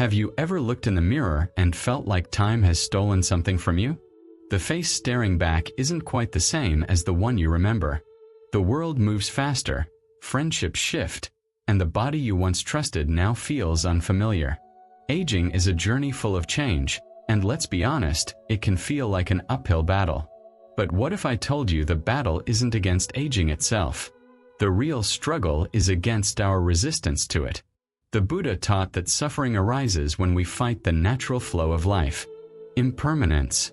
Have you ever looked in the mirror and felt like time has stolen something from you? The face staring back isn't quite the same as the one you remember. The world moves faster, friendships shift, and the body you once trusted now feels unfamiliar. Aging is a journey full of change, and let's be honest, it can feel like an uphill battle. But what if I told you the battle isn't against aging itself? The real struggle is against our resistance to it. The Buddha taught that suffering arises when we fight the natural flow of life. Impermanence.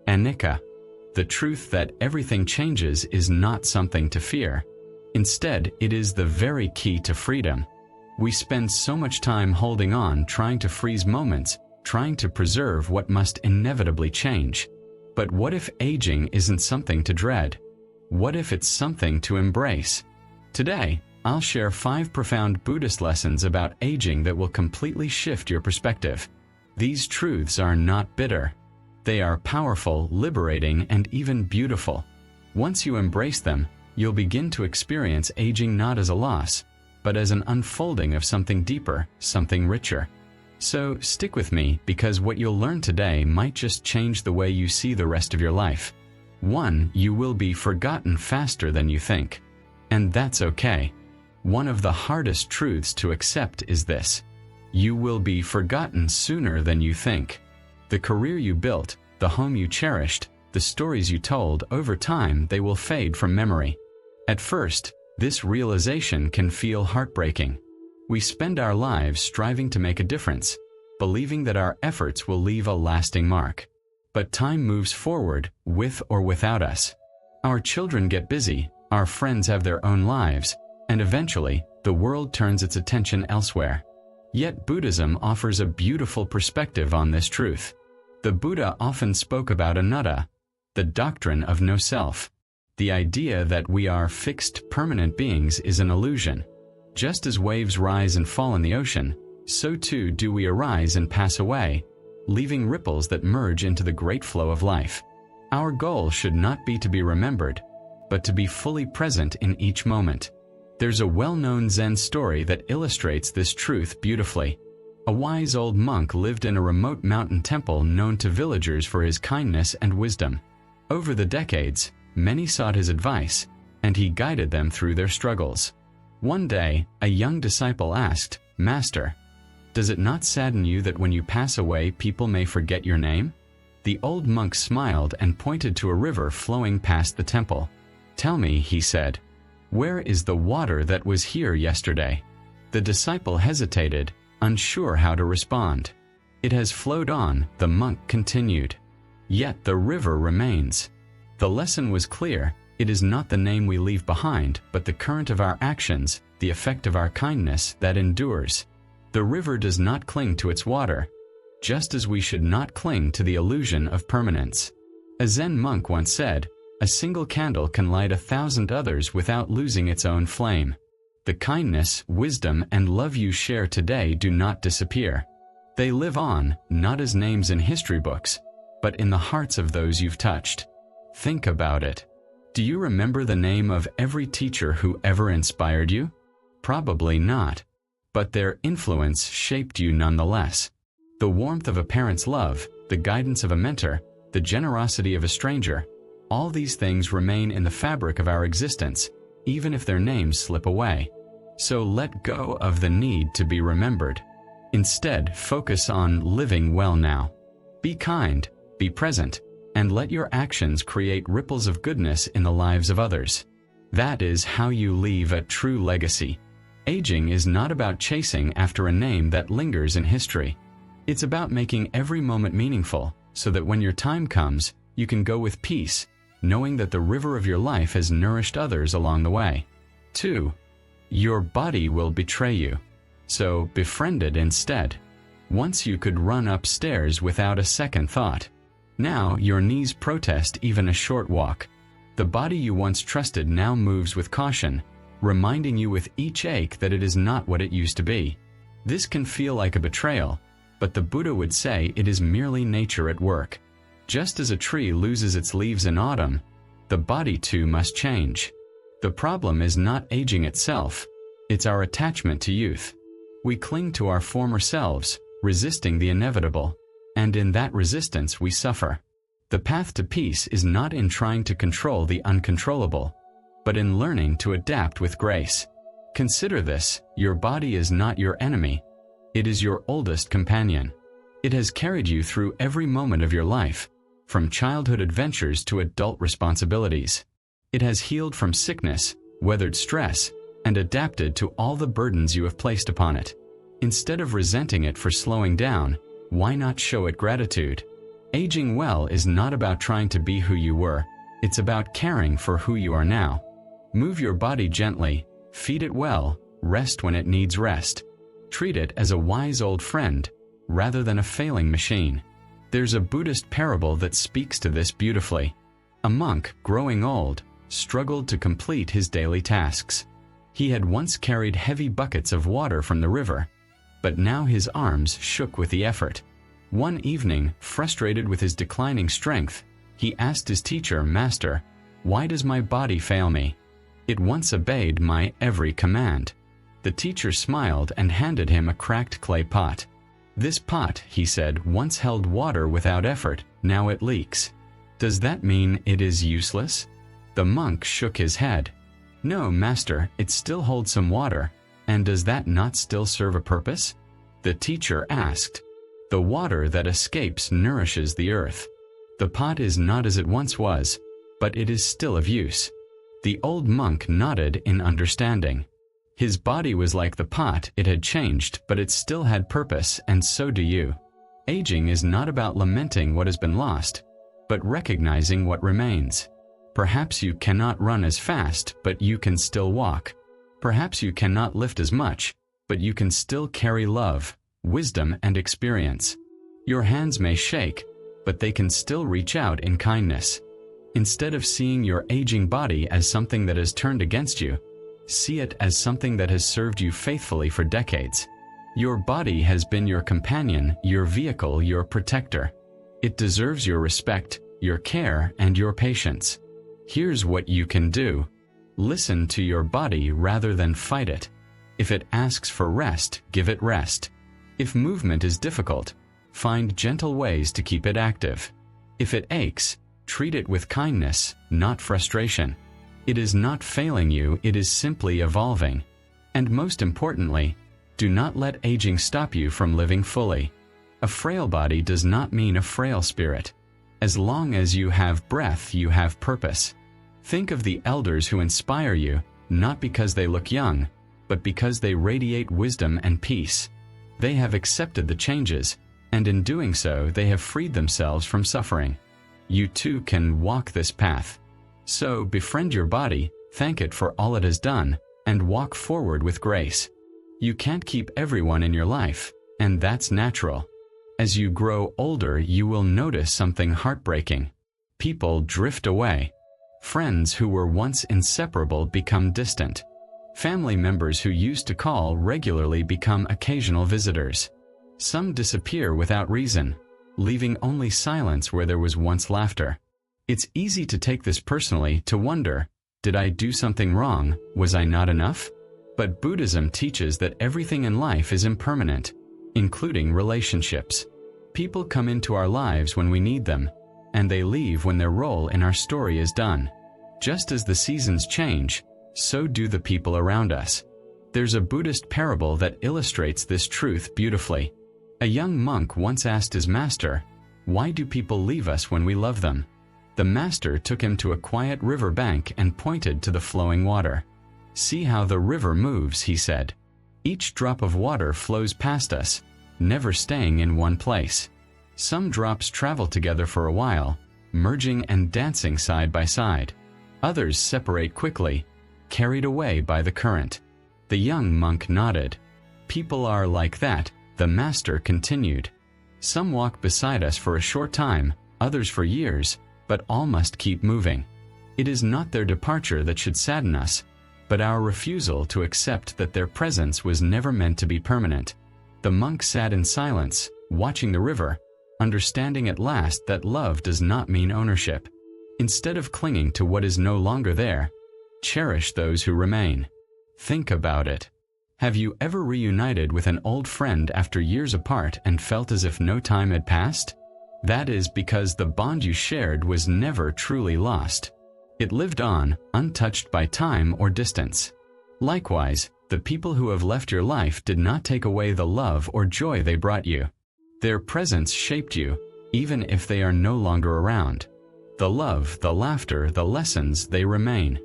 Anicca. The truth that everything changes is not something to fear. Instead, it is the very key to freedom. We spend so much time holding on, trying to freeze moments, trying to preserve what must inevitably change. But what if aging isn't something to dread? What if it's something to embrace? Today, I'll share 5 profound Buddhist lessons about aging that will completely shift your perspective. These truths are not bitter. They are powerful, liberating, and even beautiful. Once you embrace them, you'll begin to experience aging not as a loss, but as an unfolding of something deeper, something richer. So stick with me, because what you'll learn today might just change the way you see the rest of your life. 1. You will be forgotten faster than you think. And that's okay. One of the hardest truths to accept is this: you will be forgotten sooner than you think. The career you built, the home you cherished, the stories you told, over time they will fade from memory. At first, this realization can feel heartbreaking. We spend our lives striving to make a difference, believing that our efforts will leave a lasting mark. But time moves forward, with or without us. Our children get busy, our friends have their own lives, and eventually, the world turns its attention elsewhere. Yet Buddhism offers a beautiful perspective on this truth. The Buddha often spoke about anatta, the doctrine of no self. The idea that we are fixed, permanent beings is an illusion. Just as waves rise and fall in the ocean, so too do we arise and pass away, leaving ripples that merge into the great flow of life. Our goal should not be to be remembered, but to be fully present in each moment. There's a well-known Zen story that illustrates this truth beautifully. A wise old monk lived in a remote mountain temple known to villagers for his kindness and wisdom. Over the decades, many sought his advice, and he guided them through their struggles. One day, a young disciple asked, "Master, does it not sadden you that when you pass away people may forget your name?" The old monk smiled and pointed to a river flowing past the temple. "Tell me," he said, "where is the water that was here yesterday?" The disciple hesitated, unsure how to respond. "It has flowed on," the monk continued. "Yet the river remains." The lesson was clear: it is not the name we leave behind, but the current of our actions, the effect of our kindness, that endures. The river does not cling to its water, just as we should not cling to the illusion of permanence. A Zen monk once said, "A single candle can light 1,000 others without losing its own flame." The kindness, wisdom, and love you share today do not disappear. They live on, not as names in history books, but in the hearts of those you've touched. Think about it. Do you remember the name of every teacher who ever inspired you? Probably not. But their influence shaped you nonetheless. The warmth of a parent's love, the guidance of a mentor, the generosity of a stranger, all these things remain in the fabric of our existence, even if their names slip away. So let go of the need to be remembered. Instead, focus on living well now. Be kind, be present, and let your actions create ripples of goodness in the lives of others. That is how you leave a true legacy. Aging is not about chasing after a name that lingers in history. It's about making every moment meaningful, so that when your time comes, you can go with peace, knowing that the river of your life has nourished others along the way. 2. Your body will betray you. So befriend it instead. Once you could run upstairs without a second thought. Now your knees protest even a short walk. The body you once trusted now moves with caution, reminding you with each ache that it is not what it used to be. This can feel like a betrayal, but the Buddha would say it is merely nature at work. Just as a tree loses its leaves in autumn, the body too must change. The problem is not aging itself, it's our attachment to youth. We cling to our former selves, resisting the inevitable, and in that resistance we suffer. The path to peace is not in trying to control the uncontrollable, but in learning to adapt with grace. Consider this: your body is not your enemy. It is your oldest companion. It has carried you through every moment of your life, from childhood adventures to adult responsibilities. It has healed from sickness, weathered stress, and adapted to all the burdens you have placed upon it. Instead of resenting it for slowing down, why not show it gratitude? Aging well is not about trying to be who you were, it's about caring for who you are now. Move your body gently, feed it well, rest when it needs rest. Treat it as a wise old friend, rather than a failing machine. There's a Buddhist parable that speaks to this beautifully. A monk, growing old, struggled to complete his daily tasks. He had once carried heavy buckets of water from the river, but now his arms shook with the effort. One evening, frustrated with his declining strength, he asked his teacher, "Master, why does my body fail me? It once obeyed my every command." The teacher smiled and handed him a cracked clay pot. "This pot," he said, "once held water without effort, now it leaks. Does that mean it is useless?" The monk shook his head. "No, master, it still holds some water. And does that not still serve a purpose?" The teacher asked. "The water that escapes nourishes the earth. The pot is not as it once was, but it is still of use." The old monk nodded in understanding. His body was like the pot; it had changed, but it still had purpose, and so do you. Aging is not about lamenting what has been lost, but recognizing what remains. Perhaps you cannot run as fast, but you can still walk. Perhaps you cannot lift as much, but you can still carry love, wisdom, and experience. Your hands may shake, but they can still reach out in kindness. Instead of seeing your aging body as something that has turned against you, see it as something that has served you faithfully for decades. Your body has been your companion, your vehicle, your protector. It deserves your respect, your care, and your patience. Here's what you can do. Listen to your body rather than fight it. If it asks for rest, give it rest. If movement is difficult, find gentle ways to keep it active. If it aches, treat it with kindness, not frustration. It is not failing you, it is simply evolving. And most importantly, do not let aging stop you from living fully. A frail body does not mean a frail spirit. As long as you have breath, you have purpose. Think of the elders who inspire you, not because they look young, but because they radiate wisdom and peace. They have accepted the changes, and in doing so they have freed themselves from suffering. You too can walk this path. So befriend your body, thank it for all it has done, and walk forward with grace. You can't keep everyone in your life, and that's natural. As you grow older, you will notice something heartbreaking. People drift away. Friends who were once inseparable become distant. Family members who used to call regularly become occasional visitors. Some disappear without reason, leaving only silence where there was once laughter. It's easy to take this personally, to wonder, did I do something wrong? Was I not enough? But Buddhism teaches that everything in life is impermanent, including relationships. People come into our lives when we need them, and they leave when their role in our story is done. Just as the seasons change, so do the people around us. There's a Buddhist parable that illustrates this truth beautifully. A young monk once asked his master, "Why do people leave us when we love them?" The master took him to a quiet river bank and pointed to the flowing water. "See how the river moves," he said. "Each drop of water flows past us, never staying in one place. Some drops travel together for a while, merging and dancing side by side. Others separate quickly, carried away by the current." The young monk nodded. "People are like that," the master continued. "Some walk beside us for a short time, others for years, but all must keep moving. It is not their departure that should sadden us, but our refusal to accept that their presence was never meant to be permanent." The monk sat in silence, watching the river, understanding at last that love does not mean ownership. Instead of clinging to what is no longer there, cherish those who remain. Think about it. Have you ever reunited with an old friend after years apart and felt as if no time had passed? That is because the bond you shared was never truly lost. It lived on, untouched by time or distance. Likewise, the people who have left your life did not take away the love or joy they brought you. Their presence shaped you, even if they are no longer around. The love, the laughter, the lessons, they remain.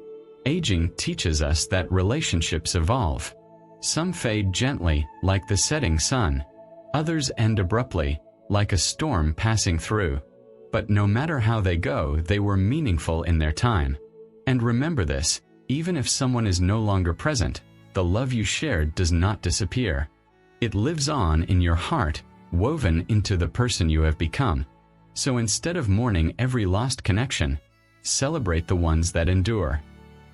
Aging teaches us that relationships evolve. Some fade gently, like the setting sun. Others end abruptly, like a storm passing through. But no matter how they go, they were meaningful in their time. And remember this, even if someone is no longer present, the love you shared does not disappear. It lives on in your heart, woven into the person you have become. So instead of mourning every lost connection, celebrate the ones that endure.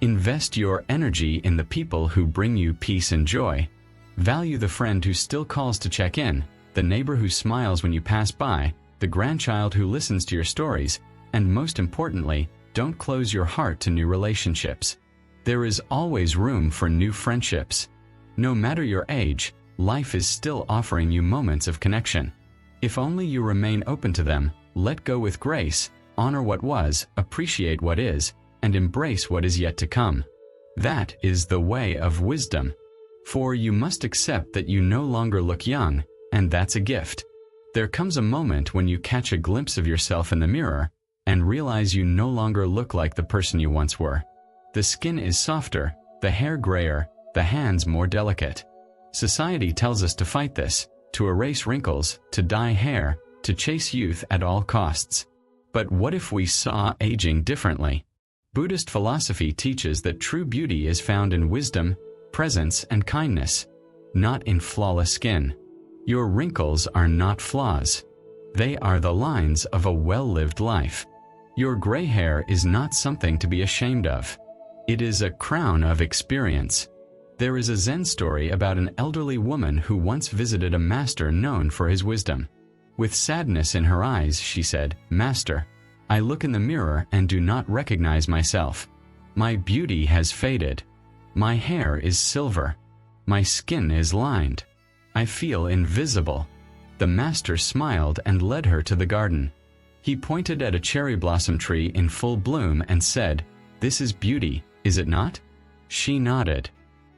Invest your energy in the people who bring you peace and joy. Value the friend who still calls to check in, the neighbor who smiles when you pass by, the grandchild who listens to your stories, and most importantly, don't close your heart to new relationships. There is always room for new friendships. No matter your age, life is still offering you moments of connection. If only you remain open to them, let go with grace, honor what was, appreciate what is, and embrace what is yet to come. That is the way of wisdom. For you must accept that you no longer look young, and that's a gift. There comes a moment when you catch a glimpse of yourself in the mirror, and realize you no longer look like the person you once were. The skin is softer, the hair grayer, the hands more delicate. Society tells us to fight this, to erase wrinkles, to dye hair, to chase youth at all costs. But what if we saw aging differently? Buddhist philosophy teaches that true beauty is found in wisdom, presence, and kindness, not in flawless skin. Your wrinkles are not flaws. They are the lines of a well-lived life. Your gray hair is not something to be ashamed of. It is a crown of experience. There is a Zen story about an elderly woman who once visited a master known for his wisdom. With sadness in her eyes, she said, "Master, I look in the mirror and do not recognize myself. My beauty has faded. My hair is silver. My skin is lined. I feel invisible." The master smiled and led her to the garden. He pointed at a cherry blossom tree in full bloom and said, "This is beauty, is it not?" She nodded.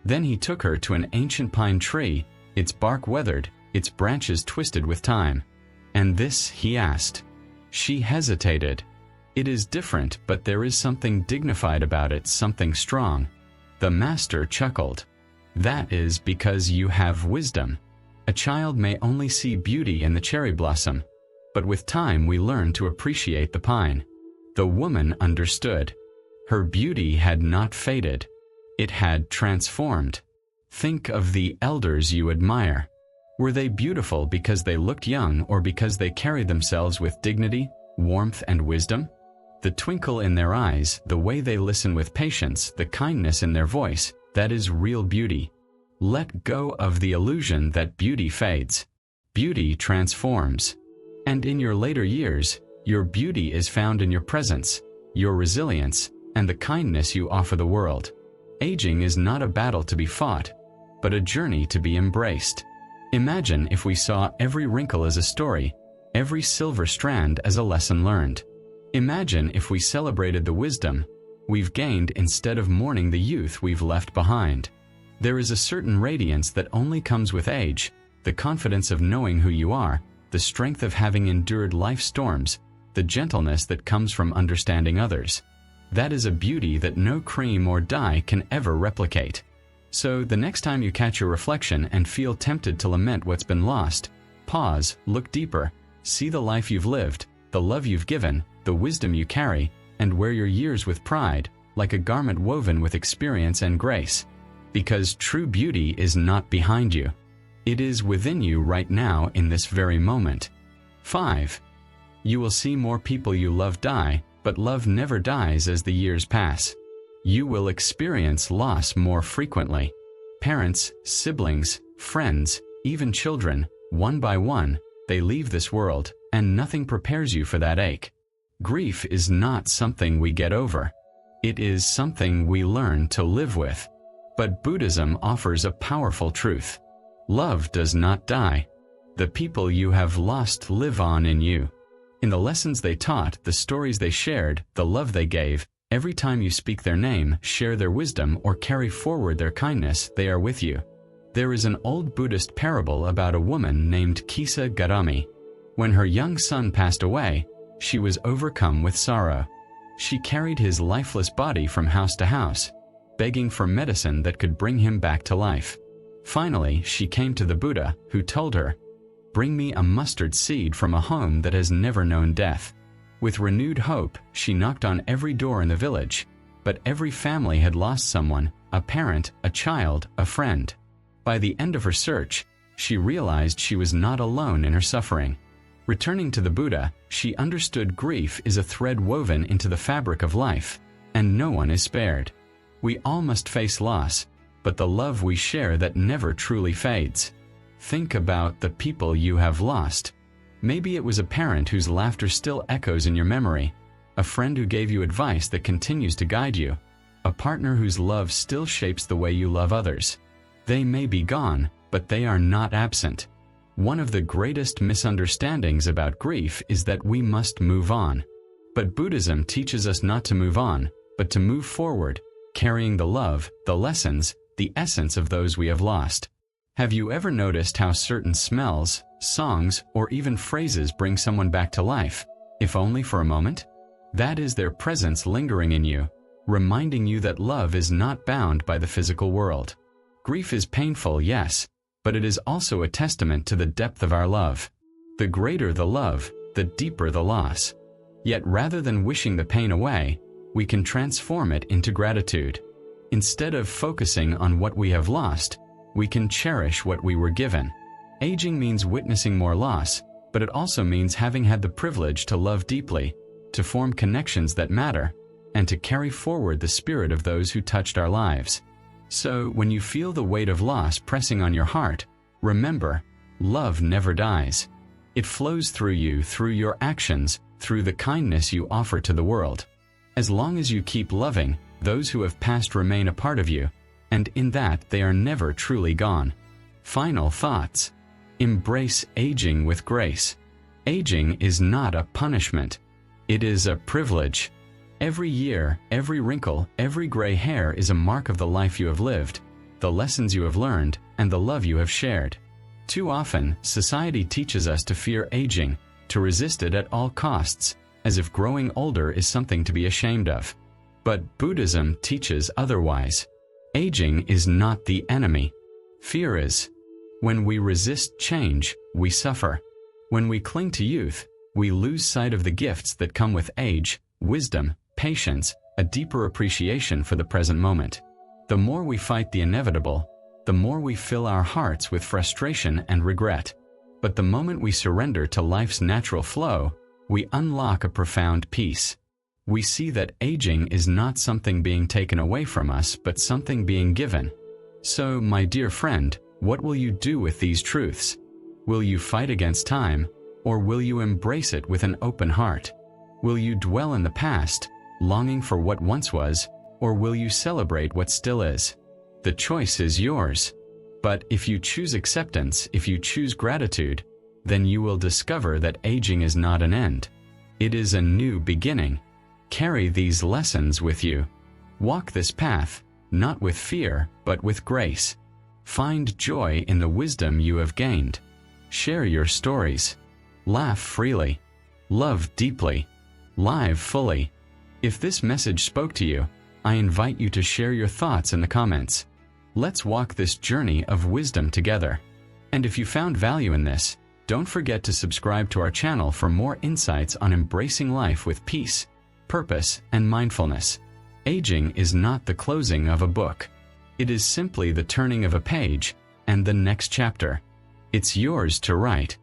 Then he took her to an ancient pine tree, its bark weathered, its branches twisted with time. "And this?" he asked. She hesitated. "It is different, but there is something dignified about it, something strong." The master chuckled. "That is because you have wisdom. A child may only see beauty in the cherry blossom, but with time we learn to appreciate the pine." The woman understood. Her beauty had not faded. It had transformed. Think of the elders you admire. Were they beautiful because they looked young or because they carried themselves with dignity, warmth, and wisdom? The twinkle in their eyes, the way they listen with patience, the kindness in their voice, that is real beauty. Let go of the illusion that beauty fades. Beauty transforms. And in your later years, your beauty is found in your presence, your resilience, and the kindness you offer the world. Aging is not a battle to be fought, but a journey to be embraced. Imagine if we saw every wrinkle as a story, every silver strand as a lesson learned. Imagine if we celebrated the wisdom we've gained instead of mourning the youth we've left behind. There is a certain radiance that only comes with age, the confidence of knowing who you are, the strength of having endured life's storms, the gentleness that comes from understanding others. That is a beauty that no cream or dye can ever replicate. So the next time you catch your reflection and feel tempted to lament what's been lost, pause, look deeper, see the life you've lived, the love you've given, the wisdom you carry, and wear your years with pride, like a garment woven with experience and grace. Because true beauty is not behind you. It is within you right now in this very moment. 5. You will see more people you love die, but love never dies as the years pass. You will experience loss more frequently. Parents, siblings, friends, even children, one by one, they leave this world, and nothing prepares you for that ache. Grief is not something we get over. It is something we learn to live with. But Buddhism offers a powerful truth. Love does not die. The people you have lost live on in you. In the lessons they taught, the stories they shared, the love they gave, every time you speak their name, share their wisdom, or carry forward their kindness, they are with you. There is an old Buddhist parable about a woman named Kisa Garami. When her young son passed away, she was overcome with sorrow. She carried his lifeless body from house to house, begging for medicine that could bring him back to life. Finally, she came to the Buddha, who told her, "Bring me a mustard seed from a home that has never known death." With renewed hope, she knocked on every door in the village, but every family had lost someone, a parent, a child, a friend. By the end of her search, she realized she was not alone in her suffering. Returning to the Buddha, she understood grief is a thread woven into the fabric of life, and no one is spared. We all must face loss, but the love we share that never truly fades. Think about the people you have lost. Maybe it was a parent whose laughter still echoes in your memory, a friend who gave you advice that continues to guide you, a partner whose love still shapes the way you love others. They may be gone, but they are not absent. One of the greatest misunderstandings about grief is that we must move on. But Buddhism teaches us not to move on, but to move forward, carrying the love, the lessons, the essence of those we have lost. Have you ever noticed how certain smells, songs, or even phrases bring someone back to life, if only for a moment? That is their presence lingering in you, reminding you that love is not bound by the physical world. Grief is painful, yes, but it is also a testament to the depth of our love. The greater the love, the deeper the loss. Yet rather than wishing the pain away, we can transform it into gratitude. Instead of focusing on what we have lost, we can cherish what we were given. Aging means witnessing more loss, but it also means having had the privilege to love deeply, to form connections that matter, and to carry forward the spirit of those who touched our lives. So, when you feel the weight of loss pressing on your heart, remember, love never dies. It flows through you, through your actions, through the kindness you offer to the world. As long as you keep loving, those who have passed remain a part of you, and in that they are never truly gone. Final thoughts. Embrace aging with grace. Aging is not a punishment. It is a privilege. Every year, every wrinkle, every gray hair is a mark of the life you have lived, the lessons you have learned, and the love you have shared. Too often, society teaches us to fear aging, to resist it at all costs, as if growing older is something to be ashamed of. But Buddhism teaches otherwise. Aging is not the enemy. Fear is. When we resist change, we suffer. When we cling to youth, we lose sight of the gifts that come with age, wisdom, patience, a deeper appreciation for the present moment. The more we fight the inevitable, the more we fill our hearts with frustration and regret. But the moment we surrender to life's natural flow, we unlock a profound peace. We see that aging is not something being taken away from us, but something being given. So, my dear friend, what will you do with these truths? Will you fight against time, or will you embrace it with an open heart? Will you dwell in the past, longing for what once was, or will you celebrate what still is? The choice is yours. But if you choose acceptance, if you choose gratitude, then you will discover that aging is not an end. It is a new beginning. Carry these lessons with you. Walk this path, not with fear, but with grace. Find joy in the wisdom you have gained. Share your stories. Laugh freely. Love deeply. Live fully. If this message spoke to you, I invite you to share your thoughts in the comments. Let's walk this journey of wisdom together. And if you found value in this, don't forget to subscribe to our channel for more insights on embracing life with peace, purpose, and mindfulness. Aging is not the closing of a book. It is simply the turning of a page and the next chapter. It's yours to write.